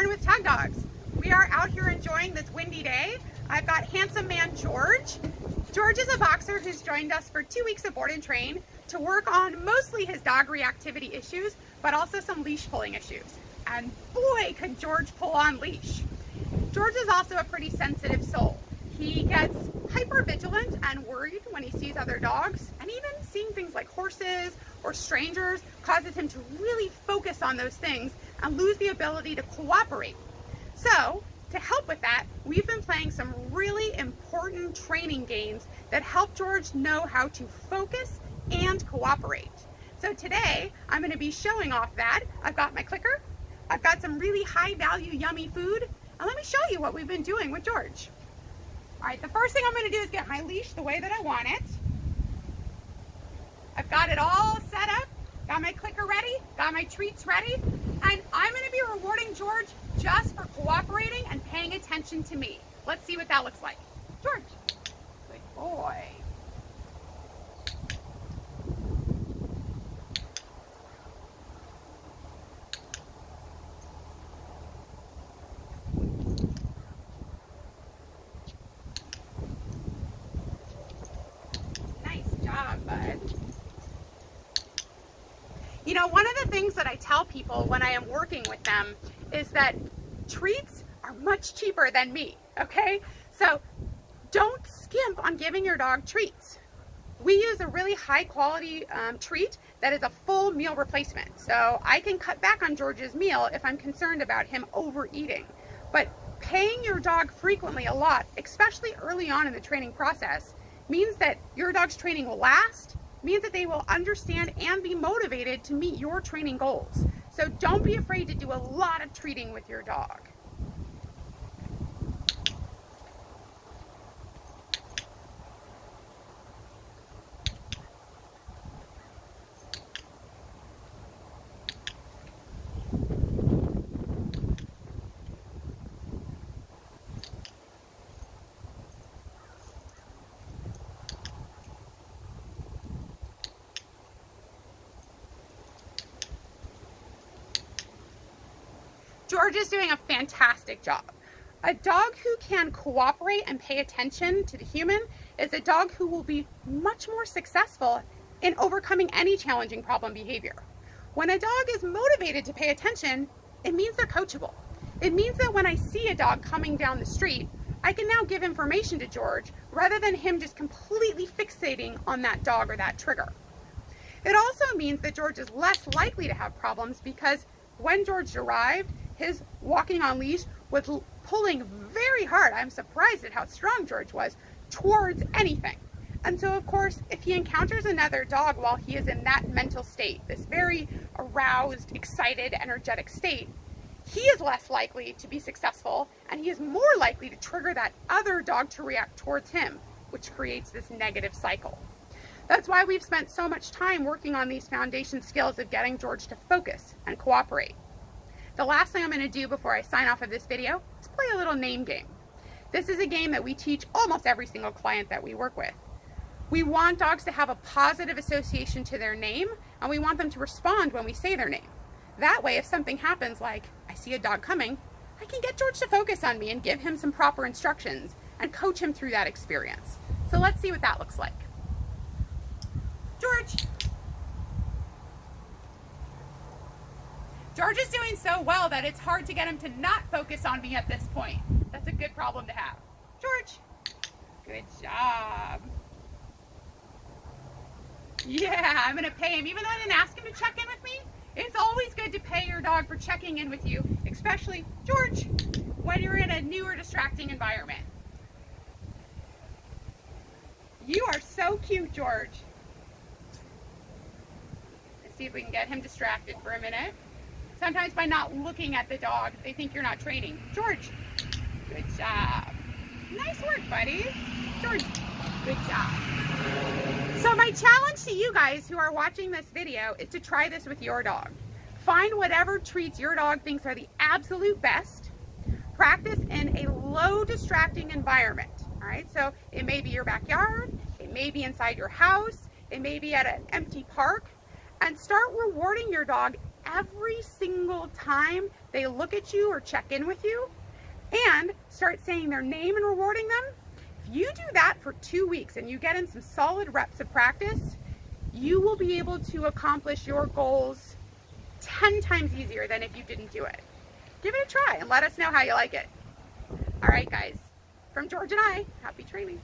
Morning with Tag Dogs. We are out here enjoying this windy day. I've got handsome man George. George is a boxer who's joined us for 2 weeks of board and train to work on mostly his dog reactivity issues, but also some leash pulling issues. And boy, could George pull on leash. George is also a pretty sensitive soul. He gets hyper vigilant and worried when he sees other dogs, and even seeing things like horses or strangers causes him to really focus on those things and lose the ability to cooperate. So to help with that, we've been playing some really important training games that help George know how to focus and cooperate. So today I'm going to be showing off that. I've got my clicker, I've got some really high value yummy food, and let me show you what we've been doing with George. All right, the first thing I'm going to do is get my leash the way that I want it. I've got it all set up, got my clicker ready, got my treats ready, and I'm going to be rewarding George just for cooperating and paying attention to me. Let's see what that looks like. George, good boy. Bud. You know, one of the things that I tell people when I am working with them is that treats are much cheaper than me, okay? So don't skimp on giving your dog treats. We use a really high quality treat that is a full meal replacement. So I can cut back on George's meal if I'm concerned about him overeating. But paying your dog frequently a lot, especially early on in the training process, means that your dog's training will last, means that they will understand and be motivated to meet your training goals. So don't be afraid to do a lot of treating with your dog. George is doing a fantastic job. A dog who can cooperate and pay attention to the human is a dog who will be much more successful in overcoming any challenging problem behavior. When a dog is motivated to pay attention, it means they're coachable. It means that when I see a dog coming down the street, I can now give information to George rather than him just completely fixating on that dog or that trigger. It also means that George is less likely to have problems because when George arrived, his walking on leash was pulling very hard. I'm surprised at how strong George was towards anything. And so of course, if he encounters another dog while he is in that mental state, this very aroused, excited, energetic state, he is less likely to be successful, and he is more likely to trigger that other dog to react towards him, which creates this negative cycle. That's why we've spent so much time working on these foundation skills of getting George to focus and cooperate. The last thing I'm going to do before I sign off of this video is play a little name game. This is a game that we teach almost every single client that we work with. We want dogs to have a positive association to their name, and we want them to respond when we say their name. That way, if something happens like, I see a dog coming, I can get George to focus on me and give him some proper instructions and coach him through that experience. So let's see what that looks like. George. George is doing so well that it's hard to get him to not focus on me at this point. That's a good problem to have. George, good job. Yeah, I'm gonna pay him. Even though I didn't ask him to check in with me, it's always good to pay your dog for checking in with you, especially, George, when you're in a new or distracting environment. You are so cute, George. Let's see if we can get him distracted for a minute. Sometimes by not looking at the dog, they think you're not training. George, good job. Nice work, buddy. George, good job. So my challenge to you guys who are watching this video is to try this with your dog. Find whatever treats your dog thinks are the absolute best. Practice in a low distracting environment. All right, so it may be your backyard, it may be inside your house, it may be at an empty park, and start rewarding your dog every single time they look at you or check in with you, and start saying their name and rewarding them. If you do that for 2 weeks and you get in some solid reps of practice, you will be able to accomplish your goals 10 times easier than if you didn't do it. Give it a try and let us know how you like it. All right, guys, from George and I, happy training.